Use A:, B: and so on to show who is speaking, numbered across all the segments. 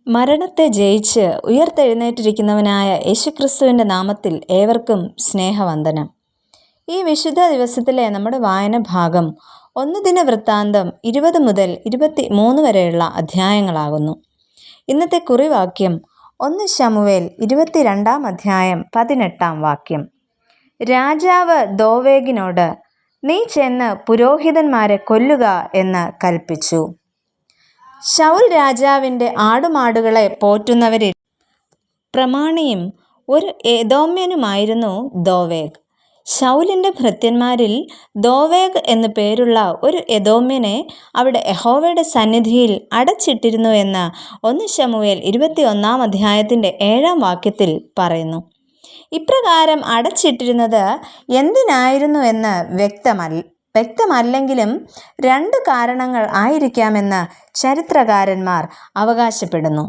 A: മരണത്തെ ജയിച്ച് ഉയർത്തെഴുന്നേറ്റിരിക്കുന്നവനായ യേശുക്രിസ്തുവിൻ്റെ നാമത്തിൽ ഏവർക്കും സ്നേഹവന്ദനം. ഈ വിശുദ്ധ ദിവസത്തിലെ നമ്മുടെ വായന ഭാഗം 1 ദിനവൃത്താന്തം 20 മുതൽ 23 വരെയുള്ള അധ്യായങ്ങളാകുന്നു. ഇന്നത്തെ കുറിവാക്യം 1 ശമൂവേൽ 22 അധ്യായം 18 വാക്യം. രാജാവ് ദോവേഗിനോട്, നീ ചെന്ന് പുരോഹിതന്മാരെ കൊല്ലുക എന്ന് കൽപ്പിച്ചു. ശൗൽ രാജാവിൻ്റെ ആടുമാടുകളെ പോറ്റുന്നവരിൽ പ്രമാണിയും ഒരു ഏദോമ്യനുമായിരുന്നു ദോവേഗ്. ശൗലിൻ്റെ ഭൃത്യന്മാരിൽ ദോവേഗ് എന്നു പേരുള്ള ഒരു എദോമ്യനെ അവിടെ യഹോവയുടെ സന്നിധിയിൽ അടച്ചിട്ടിരുന്നു എന്ന് 1 ശമൂവേൽ 21 അധ്യായത്തിൻ്റെ 7 വാക്യത്തിൽ പറയുന്നു. ഇപ്രകാരം അടച്ചിട്ടിരുന്നത് എന്തിനായിരുന്നു എന്ന് വ്യക്തമല്ലെങ്കിലും 2 കാരണങ്ങൾ ആയിരിക്കാമെന്ന് ചരിത്രകാരന്മാർ അവകാശപ്പെടുന്നു.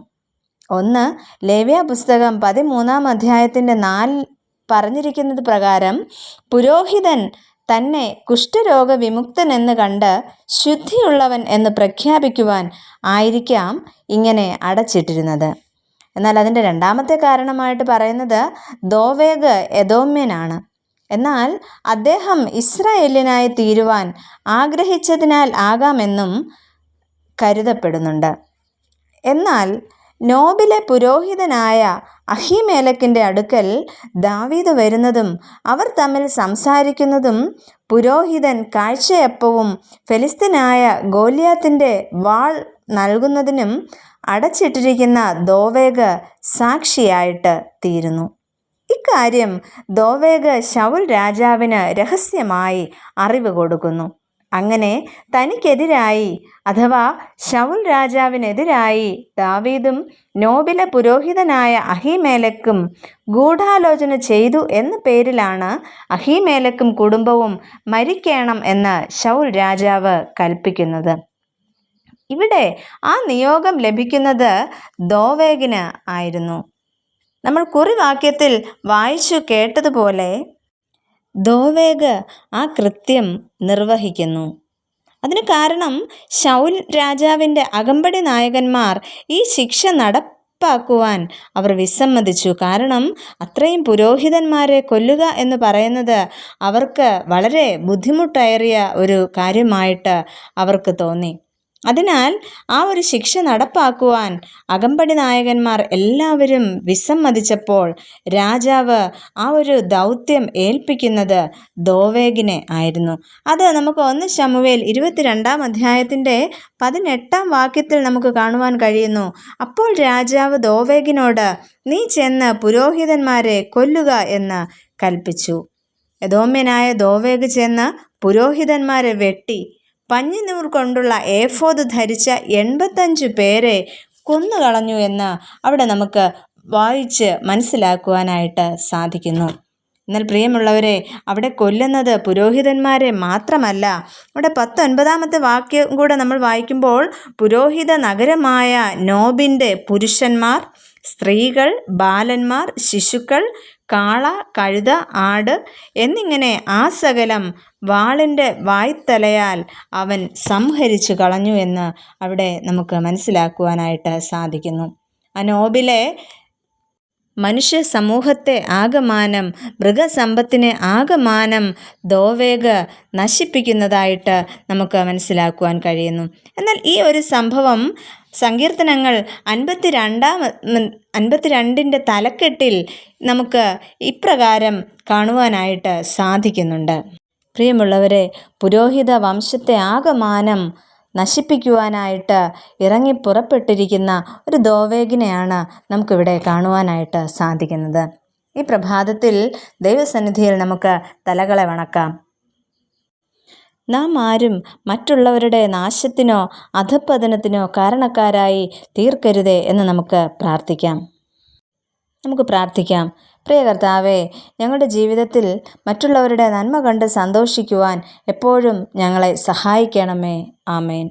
A: ഒന്ന്, ലേവ്യ പുസ്തകം 13 അധ്യായത്തിൻ്റെ 4 പറഞ്ഞിരിക്കുന്നത് പ്രകാരം പുരോഹിതൻ തന്നെ കുഷ്ഠരോഗ വിമുക്തനെന്ന് കണ്ട് ശുദ്ധിയുള്ളവൻ എന്ന് പ്രഖ്യാപിക്കുവാൻ ആയിരിക്കാം ഇങ്ങനെ അടച്ചിട്ടിരുന്നത്. എന്നാൽ അതിൻ്റെ 2ാമത്തെ കാരണമായിട്ട് പറയുന്നത് ദോവേഗ് എദോമ്യനാണ്. എന്നാൽ അദ്ദേഹം ഇസ്രായേലിനായി തീരുവാൻ ആഗ്രഹിച്ചതിനാൽ ആകാമെന്നും കരുതപ്പെടുന്നുണ്ട്. എന്നാൽ നോബിലെ പുരോഹിതനായ അഹീമേലെക്കിൻ്റെ അടുക്കൽ ദാവീദ് വരുന്നതും അവർ തമ്മിൽ സംസാരിക്കുന്നതും പുരോഹിതൻ കാഴ്ചയപ്പവും ഫെലിസ്ത്യനായ ഗോലിയാത്തിൻ്റെ വാൾ നൽകുന്നതിനും അടച്ചിട്ടിരിക്കുന്ന ദോവേഗ് സാക്ഷിയായിട്ട് തീരുന്നു. ഇക്കാര്യം ദോവേഗ് ശൗൽ രാജാവിന് രഹസ്യമായി അറിവ് കൊടുക്കുന്നു. അങ്ങനെ തനിക്കെതിരായി അഥവാ ശൗൽ രാജാവിനെതിരായി ദാവീദും നോബിലെ പുരോഹിതനായ അഹീമേലെക്കും ഗൂഢാലോചന ചെയ്തു എന്ന പേരിലാണ് അഹീമേലെക്കും കുടുംബവും മരിക്കണം എന്ന് ശൗൽ രാജാവ് കൽപ്പിക്കുന്നത്. ഇവിടെ ആ നിയോഗം ലഭിക്കുന്നത് ദോവേഗിന് ആയിരുന്നു. നമ്മൾ കുറിവാക്യത്തിൽ വായിച്ചു കേട്ടതുപോലെ ദോവേഗ് ആ കൃത്യം നിർവഹിക്കുന്നു. അതിന് കാരണം ശൗൽ രാജാവിൻ്റെ അകമ്പടി നായകന്മാർ ഈ ശിക്ഷ നടപ്പാക്കുവാൻ അവർ വിസമ്മതിച്ചു. കാരണം അത്രയും പുരോഹിതന്മാരെ കൊല്ലുക എന്ന് പറയുന്നത് അവർക്ക് വളരെ ബുദ്ധിമുട്ടേറിയ ഒരു കാര്യമായിട്ട് അവർക്ക് തോന്നി. അതിനാൽ ആ ഒരു ശിക്ഷ നടപ്പാക്കുവാൻ അകമ്പടി നായകന്മാർ എല്ലാവരും വിസമ്മതിച്ചപ്പോൾ രാജാവ് ആ ഒരു ദൗത്യം ഏൽപ്പിക്കുന്നത് ദോവേഗിനെ ആയിരുന്നു. അത് നമുക്ക് 1 ശമൂവേൽ 22 അധ്യായത്തിൻ്റെ 18 വാക്യത്തിൽ നമുക്ക് കാണുവാൻ കഴിയുന്നു. അപ്പോൾ രാജാവ് ദോവേഗിനോട്, നീ ചെന്ന് പുരോഹിതന്മാരെ കൊല്ലുക എന്ന് കൽപ്പിച്ചു. എദോമ്യനായ ദോവേഗ് ചെന്ന് പുരോഹിതന്മാരെ വെട്ടി പഞ്ഞിനൂൽ കൊണ്ടുള്ള ഏഫോദ് ധരിച്ച 85 പേരെ കൊന്നുകളഞ്ഞു എന്ന് അവിടെ നമുക്ക് വായിച്ച് മനസ്സിലാക്കുവാനായിട്ട് സാധിക്കുന്നു. എന്നാൽ പ്രിയമുള്ളവരെ, അവിടെ കൊല്ലുന്നത് പുരോഹിതന്മാരെ മാത്രമല്ല. അവിടെ 19 വാക്യം കൂടെ നമ്മൾ വായിക്കുമ്പോൾ പുരോഹിത നഗരമായ നോബിൻ്റെ പുരുഷന്മാർ, സ്ത്രീകൾ, ബാലന്മാർ, ശിശുക്കൾ, കാള, കഴുത, ആട് എന്നിങ്ങനെ ആ സകലം വാളിൻ്റെ വായ്ത്തലയാൽ അവൻ സംഹരിച്ചു കളഞ്ഞു എന്ന് അവിടെ നമുക്ക് മനസ്സിലാക്കുവാനായിട്ട് സാധിക്കുന്നു. ആ നോബിലെ മനുഷ്യ സമൂഹത്തെ ആകമാനം, മൃഗസമ്പത്തിനെ ആകമാനം ദോവേഗ് നശിപ്പിക്കുന്നതായിട്ട് നമുക്ക് മനസ്സിലാക്കുവാൻ കഴിയുന്നു. എന്നാൽ ഈ ഒരു സംഭവം സങ്കീർത്തനങ്ങൾ 52 തലക്കെട്ടിൽ നമുക്ക് ഇപ്രകാരം കാണുവാനായിട്ട് സാധിക്കുന്നുണ്ട്. പ്രിയമുള്ളവരെ, പുരോഹിത വംശത്തെ ആകമാനം നശിപ്പിക്കുവാനായിട്ട് ഇറങ്ങിപ്പുറപ്പെട്ടിരിക്കുന്ന ഒരു ദോവേഗിനെയാണ് നമുക്കിവിടെ കാണുവാനായിട്ട് സാധിക്കുന്നത്. ഈ പ്രഭാതത്തിൽ ദൈവസന്നിധിയിൽ നമുക്ക് തലകളെ വണക്കാം. നാം ആരും മറ്റുള്ളവരുടെ നാശത്തിനോ അധഃപതനത്തിനോ കാരണക്കാരായി തീർക്കരുതേ എന്ന് നമുക്ക് പ്രാർത്ഥിക്കാം. പ്രിയ കർത്താവേ, ഞങ്ങളുടെ ജീവിതത്തിൽ മറ്റുള്ളവരുടെ നന്മ കണ്ട് സന്തോഷിക്കുവാൻ എപ്പോഴും ഞങ്ങളെ സഹായിക്കണമേ. ആമേൻ.